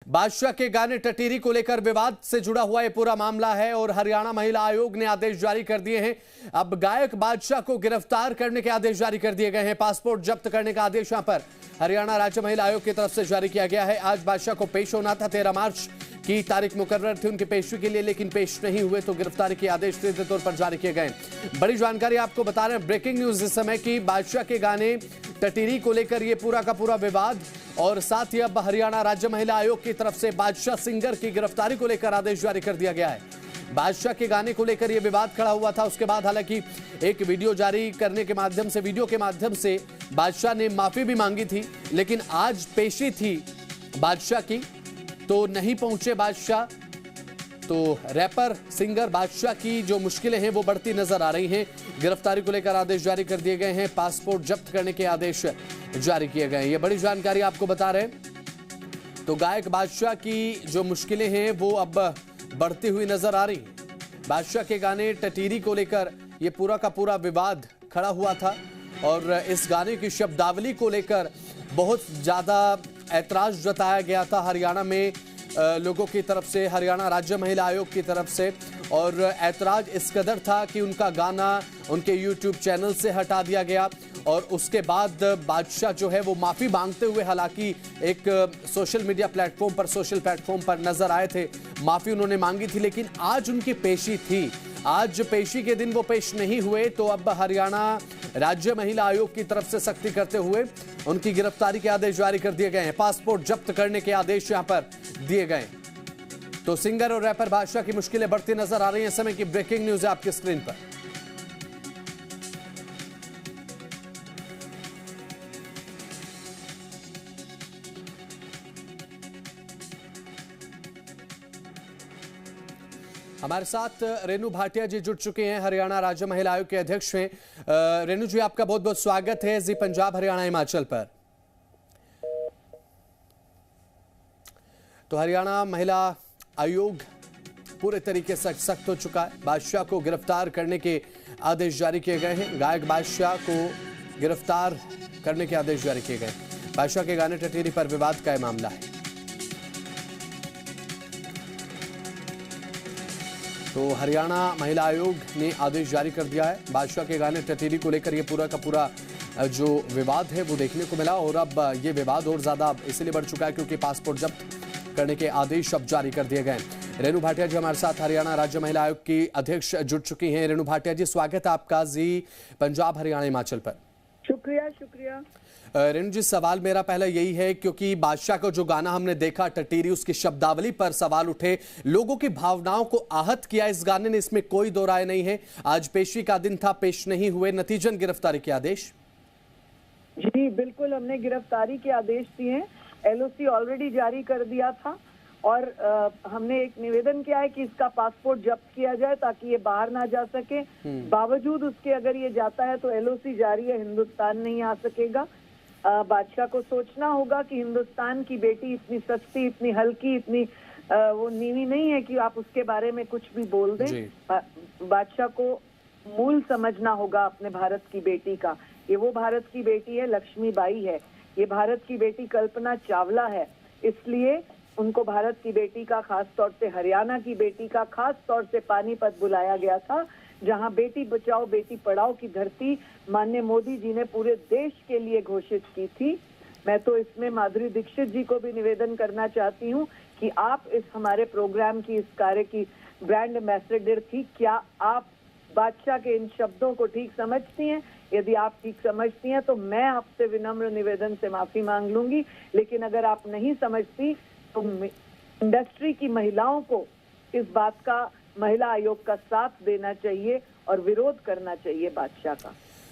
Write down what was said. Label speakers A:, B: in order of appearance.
A: बादशाह के गाने टटीरी को लेकर विवाद से जुड़ा हुआ ये पूरा मामला है और हरियाणा महिला आयोग ने आदेश जारी कर दिए हैं। अब गायक बादशाह को गिरफ्तार करने के आदेश जारी कर दिए गए हैं। पासपोर्ट जब्त करने का आदेश यहां पर हरियाणा राज्य महिला आयोग की तरफ से जारी किया गया है। आज बादशाह को पेश होना था, 13 मार्च की तारीख मुकर्रर थी उनकी पेशी के लिए, लेकिन पेश नहीं हुए तो गिरफ्तारी के आदेश सीधे तौर पर जारी किए गए। बड़ी जानकारी आपको बता रहे हैं, ब्रेकिंग न्यूज इस समय की बादशाह के गाने टटीरी को लेकर ये पूरा का पूरा विवाद और साथ ही अब हरियाणा राज्य महिला आयोग की तरफ से बादशाह सिंगर की गिरफ्तारी को लेकर आदेश जारी कर दिया गया है। बादशाह के गाने को लेकर यह विवाद खड़ा हुआ था। उसके बाद हालांकि एक वीडियो जारी करने के माध्यम से, वीडियो के माध्यम से बादशाह ने माफी भी मांगी थी, लेकिन आज पेशी थी बादशाह की तो नहीं पहुंचे बादशाह। तो रैपर सिंगर बादशाह की जो मुश्किलें हैं वो बढ़ती नजर आ रही हैं। गिरफ्तारी को लेकर आदेश जारी कर दिए गए हैं, पासपोर्ट जब्त करने के आदेश जारी किए गए हैं। ये बड़ी जानकारी आपको बता रहे हैं। तो गायक बादशाह की जो मुश्किलें हैं वो अब बढ़ती हुई नजर आ रही हैं। बादशाह के गाने टटीरी को लेकर ये पूरा का पूरा विवाद खड़ा हुआ था और इस गाने की शब्दावली को लेकर बहुत ज्यादा ऐतराज जताया गया था हरियाणा में लोगों की तरफ से, हरियाणा राज्य महिला आयोग की तरफ से। और ऐतराज इस कदर था कि उनका गाना उनके यूट्यूब चैनल से हटा दिया गया और उसके बाद बादशाह जो है वो माफ़ी मांगते हुए हालांकि एक सोशल मीडिया प्लेटफॉर्म पर, सोशल प्लेटफॉर्म पर नजर आए थे। माफ़ी उन्होंने मांगी थी, लेकिन आज उनकी पेशी थी। आज पेशी के दिन वो पेश नहीं हुए तो अब हरियाणा राज्य महिला आयोग की तरफ से सख्ती करते हुए उनकी गिरफ्तारी के आदेश जारी कर दिए गए हैं। पासपोर्ट जब्त करने के आदेश यहां पर दिए गए। तो सिंगर और रैपर बादशाह की मुश्किलें बढ़ती नजर आ रही हैं। समय की ब्रेकिंग न्यूज है आपकी स्क्रीन पर। हमारे साथ रेणु भाटिया जी जुड़ चुके हैं, हरियाणा राज्य महिला आयोग के अध्यक्ष हैं। रेणु जी, आपका बहुत बहुत स्वागत है जी पंजाब हरियाणा हिमाचल पर। तो हरियाणा महिला आयोग पूरे तरीके से सख्त हो चुका है। बादशाह को गिरफ्तार करने के आदेश जारी किए गए हैं। गायक बादशाह को गिरफ्तार करने के आदेश जारी किए गए। बादशाह के गाने टटीरी पर विवाद का मामला है। तो हरियाणा महिला आयोग ने आदेश जारी कर दिया है। बादशाह के गाने टटीरी को लेकर ये पूरा का पूरा जो विवाद है वो देखने को मिला और अब ये विवाद और ज्यादा इसलिए बढ़ चुका है क्योंकि पासपोर्ट जब्त करने के आदेश अब जारी कर दिए गए। रेणु भाटिया जी हमारे साथ हरियाणा राज्य महिला आयोग की अध्यक्ष जुड़ चुकी हैं। रेणु भाटिया जी, स्वागत है आपका जी पंजाब हरियाणा हिमाचल पर।
B: शुक्रिया शुक्रिया।
A: रेणु जी, सवाल मेरा पहला यही है क्योंकि बादशाह का जो गाना हमने देखा टटीरी, उसकी शब्दावली पर सवाल उठे, लोगों की भावनाओं को आहत किया इस गाने ने, इसमें कोई दो राय नहीं है। आज पेशी का दिन था, पेश नहीं हुए, नतीजन गिरफ्तारी के आदेश।
B: जी बिल्कुल, हमने गिरफ्तारी के आदेश दिए हैं। एलओसी ऑलरेडी जारी कर दिया था और हमने एक निवेदन किया है कि इसका पासपोर्ट जब्त किया जाए ताकि ये बाहर ना जा सके। बावजूद उसके अगर ये जाता है तो एलओसी जारी है, हिंदुस्तान नहीं आ सकेगा। बादशाह को सोचना होगा कि हिंदुस्तान की बेटी इतनी सस्ती, इतनी हल्की, इतनी वो नीवी नहीं है कि आप उसके बारे में कुछ भी बोल दें। बादशाह को मूल समझना होगा अपने भारत की बेटी का। ये वो भारत की बेटी है, लक्ष्मीबाई है। ये भारत की बेटी कल्पना चावला है। इसलिए उनको भारत की बेटी का, खास तौर से हरियाणा की बेटी का, खास तौर से पानीपत बुलाया गया था, जहां बेटी बचाओ बेटी पढ़ाओ की धरती माननीय मोदी जी ने पूरे देश के लिए घोषित की थी। मैं तो इसमें माधुरी दीक्षित जी को भी निवेदन करना चाहती हूं कि आप इस हमारे प्रोग्राम की, इस कार्य की ब्रांड एम्बेसडर थी। क्या आप बादशाह के इन शब्दों को ठीक समझती हैं? यदि आप ठीक समझती हैं तो मैं आपसे विनम्र निवेदन से माफी मांग लूंगी, लेकिन अगर आप नहीं समझती तो इंडस्ट्री की महिलाओं को इस बात का, महिला आयोग का साथ देना चाहिए और विरोध करना चाहिए बादशाह का।